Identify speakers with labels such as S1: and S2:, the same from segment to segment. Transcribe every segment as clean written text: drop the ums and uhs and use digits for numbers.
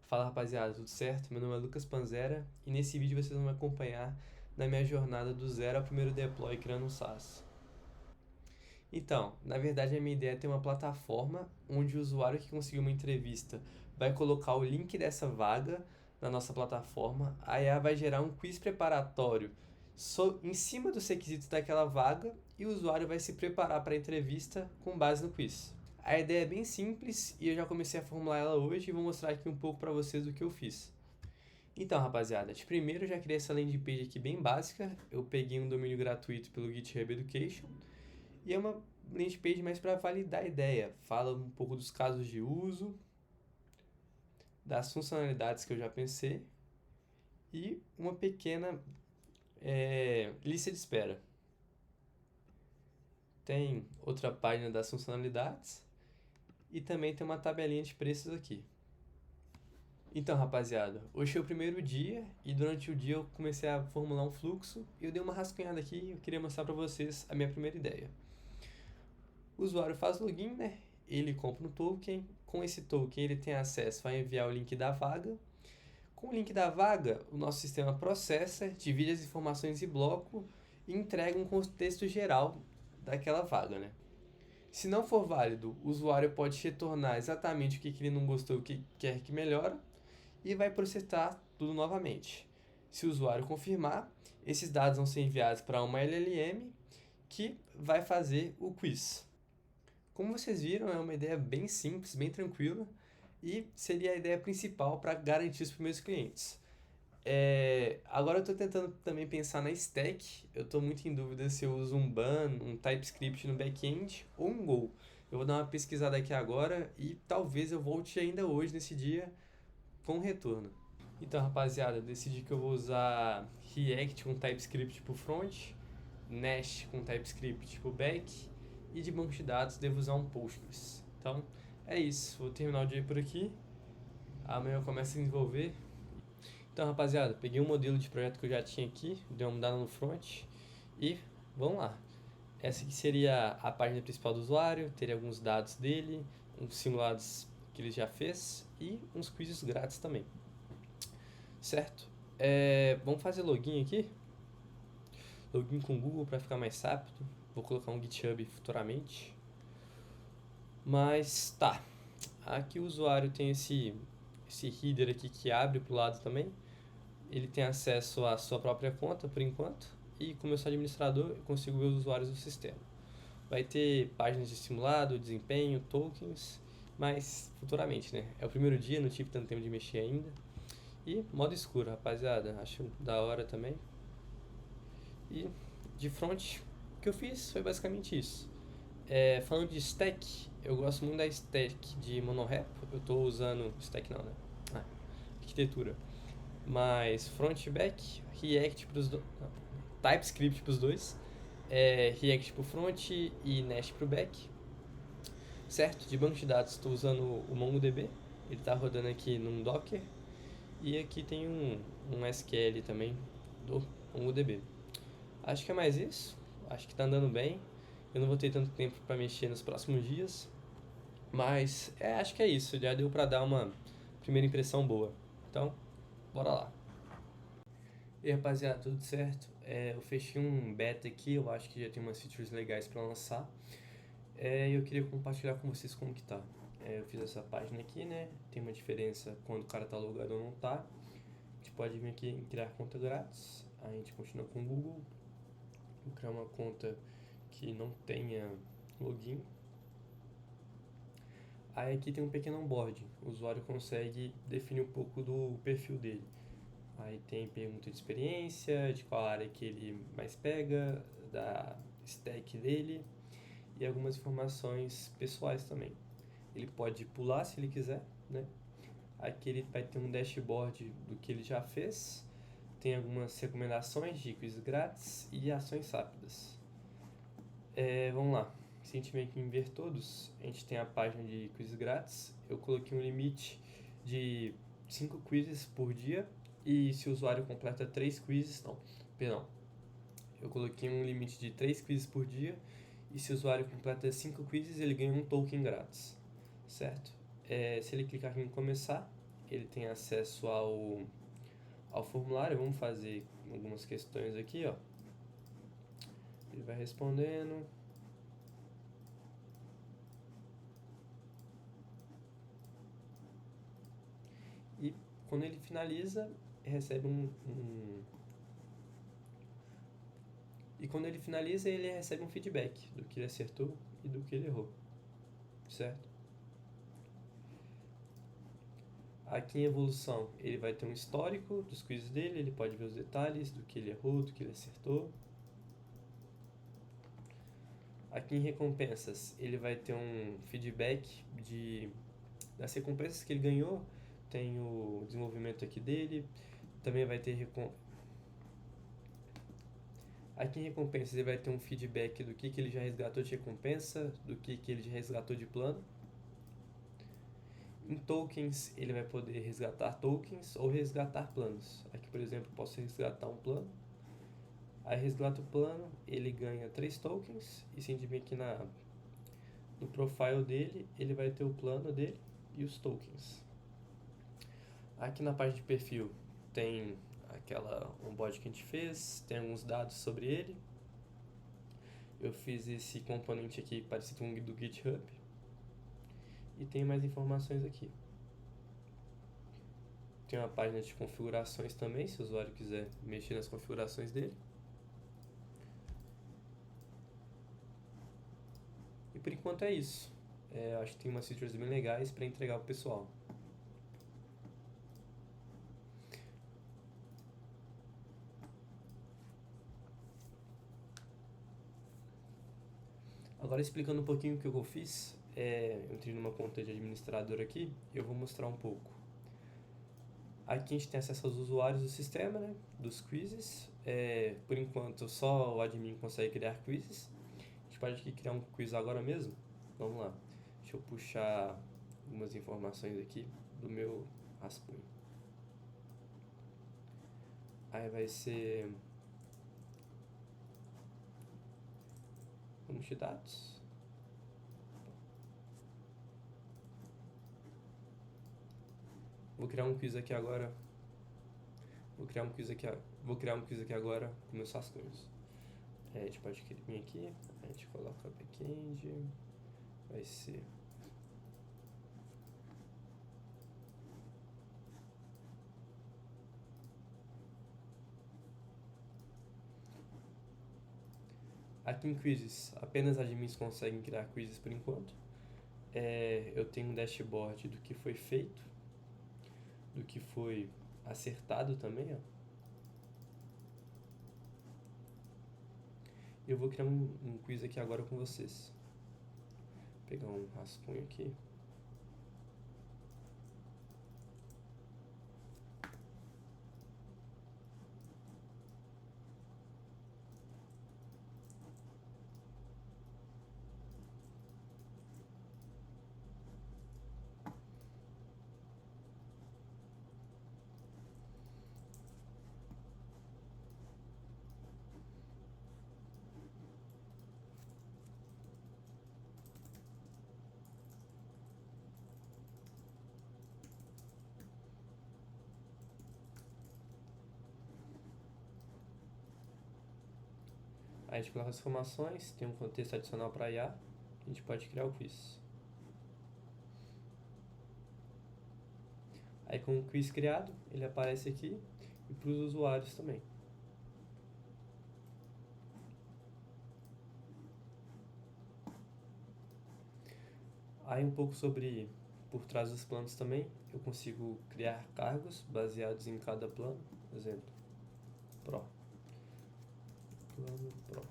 S1: Fala rapaziada, tudo certo? Meu nome é Lucas Panzera e nesse vídeo vocês vão me acompanhar na minha jornada do zero ao primeiro deploy criando um SaaS. Então, na verdade a minha ideia é ter uma plataforma onde o usuário que conseguiu uma entrevista vai colocar o link dessa vaga na nossa plataforma, a IA vai gerar um quiz preparatório em cima dos requisitos daquela vaga e o usuário vai se preparar para a entrevista com base no quiz. A ideia é bem simples e eu já comecei a formular ela hoje e vou mostrar aqui um pouco para vocês o que eu fiz. Então, rapaziada, de primeiro eu já criei essa landing page aqui bem básica. Eu peguei um domínio gratuito pelo GitHub Education e é uma landing page mais para validar a ideia. Fala um pouco dos casos de uso, das funcionalidades que eu já pensei e uma pequena lista de espera. Tem outra página das funcionalidades e também tem uma tabelinha de preços aqui. Então, rapaziada, hoje foi o primeiro dia e durante o dia eu comecei a formular um fluxo e eu dei uma rascunhada aqui e eu queria mostrar para vocês a minha primeira ideia. O usuário faz login, né? Ele compra um token, com esse token ele tem acesso a enviar o link da vaga. Com o link da vaga, o nosso sistema processa, divide as informações em bloco e entrega um contexto geral daquela vaga, né? Se não for válido, o usuário pode retornar exatamente o que ele não gostou, o que quer que melhore e vai processar tudo novamente. Se o usuário confirmar, esses dados vão ser enviados para uma LLM que vai fazer o quiz. Como vocês viram, é uma ideia bem simples, bem tranquila e seria a ideia principal para garantir os primeiros clientes. Agora eu estou tentando também pensar na stack. Eu estou muito em dúvida se eu uso um BAN, um TypeScript no back-end ou um Go. Eu vou dar uma pesquisada aqui agora e talvez eu volte ainda hoje nesse dia com retorno. Então, rapaziada, eu decidi que eu vou usar React com TypeScript para o front, Nest com TypeScript para o back e de banco de dados devo usar um Postgres. Então, é isso. Vou terminar o dia por aqui. Amanhã eu começo a desenvolver. Então, rapaziada, peguei um modelo de projeto que eu já tinha aqui, dei uma mudada no front e vamos lá. Essa aqui seria a página principal do usuário, teria alguns dados dele, uns simulados que ele já fez e uns quizzes grátis também. Certo? Vamos fazer login aqui. Login com o Google para ficar mais rápido. Vou colocar um GitHub futuramente. Mas tá. Aqui o usuário tem esse header aqui que abre para o lado também. Ele tem acesso à sua própria conta por enquanto. E como eu sou administrador, eu consigo ver os usuários do sistema. Vai ter páginas de simulado, desempenho, tokens, mas futuramente, né? É o primeiro dia, não tive tanto tempo de mexer ainda. E modo escuro, rapaziada, acho da hora também. E de front, o que eu fiz foi basicamente isso. Falando de stack, eu gosto muito da stack de monorepo. Eu estou usando stack não, né? Arquitetura. Mas front e back, React para os TypeScript para os dois, React para o front e Nest para o back. Certo? De banco de dados estou usando o MongoDB. Ele está rodando aqui num Docker. E aqui tem um SQL também do MongoDB. Acho que é mais isso. Acho que está andando bem. Eu não vou ter tanto tempo para mexer nos próximos dias. Mas acho que é isso. Já deu para dar uma primeira impressão boa. Então, bora lá. E aí, rapaziada, tudo certo? Eu fechei um beta aqui. Eu acho que já tem umas features legais para lançar. Eu queria compartilhar com vocês como que tá. Eu fiz essa página aqui, né? Tem uma diferença quando o cara tá logado ou não tá. A gente pode vir aqui em criar conta grátis. A gente continua com o Google. Vou criar uma conta que não tenha login. Aí aqui tem um pequeno onboarding. O usuário consegue definir um pouco do perfil dele. Aí tem pergunta de experiência, de qual área que ele mais pega, da stack dele e algumas informações pessoais também. Ele pode pular se ele quiser, né? Aqui ele vai ter um dashboard do que ele já fez, tem algumas recomendações de quiz grátis e ações rápidas. Vamos lá, se a gente vem aqui em ver todos, a gente tem a página de quiz grátis. Eu coloquei um limite de 5 quizzes por dia e se o usuário completa 3 quizzes, eu coloquei um limite de 3 quizzes por dia e se o usuário completa 5 quizzes, ele ganha um token grátis, certo? Se ele clicar aqui em começar, ele tem acesso ao formulário. Vamos fazer algumas questões aqui, ó. Ele vai respondendo. E quando ele finaliza, recebe E quando ele finaliza, ele recebe um feedback do que ele acertou e do que ele errou, certo? Aqui em evolução, ele vai ter um histórico dos quizzes dele, ele pode ver os detalhes do que ele errou, do que ele acertou. Aqui em recompensas, ele vai ter um feedback das recompensas que ele ganhou, tem o desenvolvimento aqui dele, também vai ter Aqui em recompensas ele vai ter um feedback do que ele já resgatou de recompensa, do que ele já resgatou de plano. Em tokens, ele vai poder resgatar tokens ou resgatar planos. Aqui, por exemplo, eu posso resgatar um plano. Aí resgata o plano, ele ganha 3 tokens. E se a gente vir aqui no profile dele, ele vai ter o plano dele e os tokens. Aqui na parte de perfil tem aquela onboard que a gente fez, tem alguns dados sobre ele. Eu fiz esse componente aqui parecido com o do GitHub. E tem mais informações aqui. Tem uma página de configurações também, se o usuário quiser mexer nas configurações dele. E por enquanto é isso. Acho que tem umas features bem legais para entregar pro pessoal. Agora explicando um pouquinho o que eu fiz, eu entrei numa conta de administrador aqui, eu vou mostrar um pouco. Aqui a gente tem acesso aos usuários do sistema, né, dos quizzes. Por enquanto só o admin consegue criar quizzes. A gente pode aqui criar um quiz agora mesmo. Vamos lá. Deixa eu puxar algumas informações aqui do meu rascunho. Aí vai ser banco de dados. Vou criar um quiz aqui agora. Vou criar um quiz aqui agora com meus rascunhos. A gente pode vir aqui, a gente coloca backend, vai ser aqui em quizzes, apenas admins conseguem criar quizzes por enquanto. Eu tenho um dashboard do que foi feito, do que foi acertado também, ó. Eu vou criar um quiz aqui agora com vocês. Vou pegar um rascunho aqui. Aí a gente coloca as informações, tem um contexto adicional para IA, a gente pode criar o quiz. Aí com o quiz criado, ele aparece aqui e para os usuários também. Aí um pouco sobre por trás dos planos também, eu consigo criar cargos baseados em cada plano, por exemplo, Pro. Plano Pro.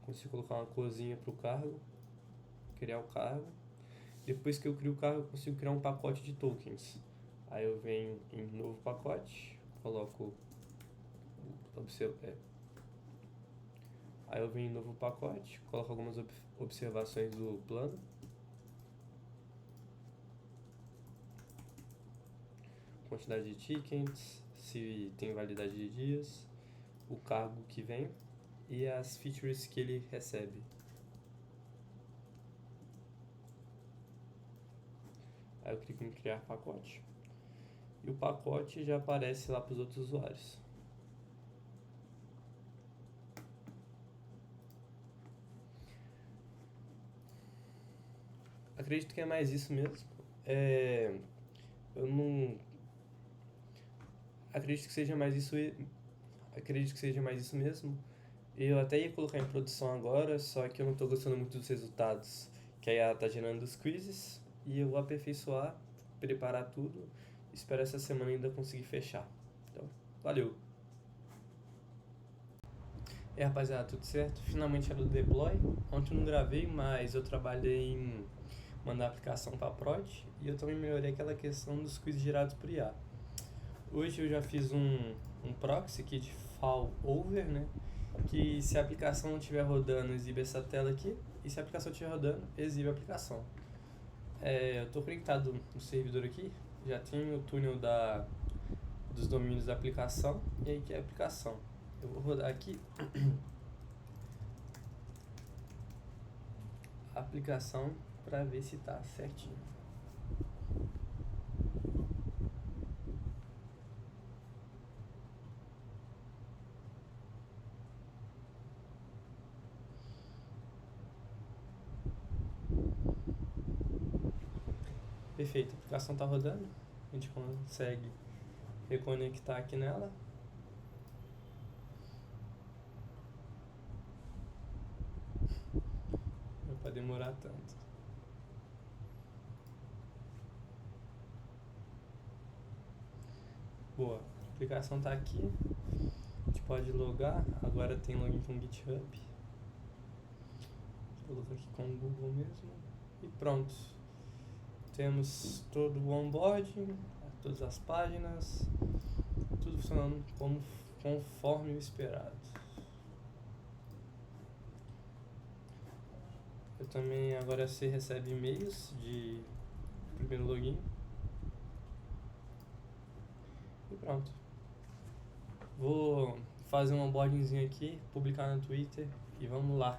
S1: Consigo colocar uma corzinha para o cargo, criar o cargo. Depois que eu crio o cargo, eu consigo criar um pacote de tokens. Aí eu venho em novo pacote, coloco Aí eu venho em novo pacote, coloco algumas observações do plano. Quantidade de tickets, se tem validade de dias, o cargo que vem e as features que ele recebe. Aí eu clico em criar pacote. E o pacote já aparece lá para os outros usuários. Acredito que é mais isso mesmo. Eu não... Acredito que seja mais isso. Acredito que seja mais isso mesmo. Eu até ia colocar em produção agora, só que eu não estou gostando muito dos resultados que a IA está gerando dos quizzes. E eu vou aperfeiçoar, preparar tudo. Espero essa semana ainda conseguir fechar. Então, valeu! E aí, rapaziada, tudo certo? Finalmente era do deploy. Ontem eu não gravei, mas eu trabalhei em mandar a aplicação para prod e eu também melhorei aquela questão dos quizzes gerados por IA. Hoje eu já fiz um proxy aqui de failover, né? Que se a aplicação não estiver rodando, exibe essa tela aqui, e se a aplicação estiver rodando, exibe a aplicação. Eu estou conectado no servidor aqui, já tem o túnel dos domínios da aplicação, e aí que é a aplicação. Eu vou rodar aqui a aplicação para ver se está certinho. Perfeito, a aplicação está rodando, a gente consegue reconectar aqui nela. Não vai demorar tanto. Boa, a aplicação está aqui, a gente pode logar, agora tem login com GitHub. Vou colocar aqui com o Google mesmo e pronto. Temos todo o onboarding, todas as páginas, tudo funcionando conforme o esperado. Eu também, agora você recebe e-mails de primeiro login. E pronto. Vou fazer um onboardingzinho aqui, publicar no Twitter e vamos lá.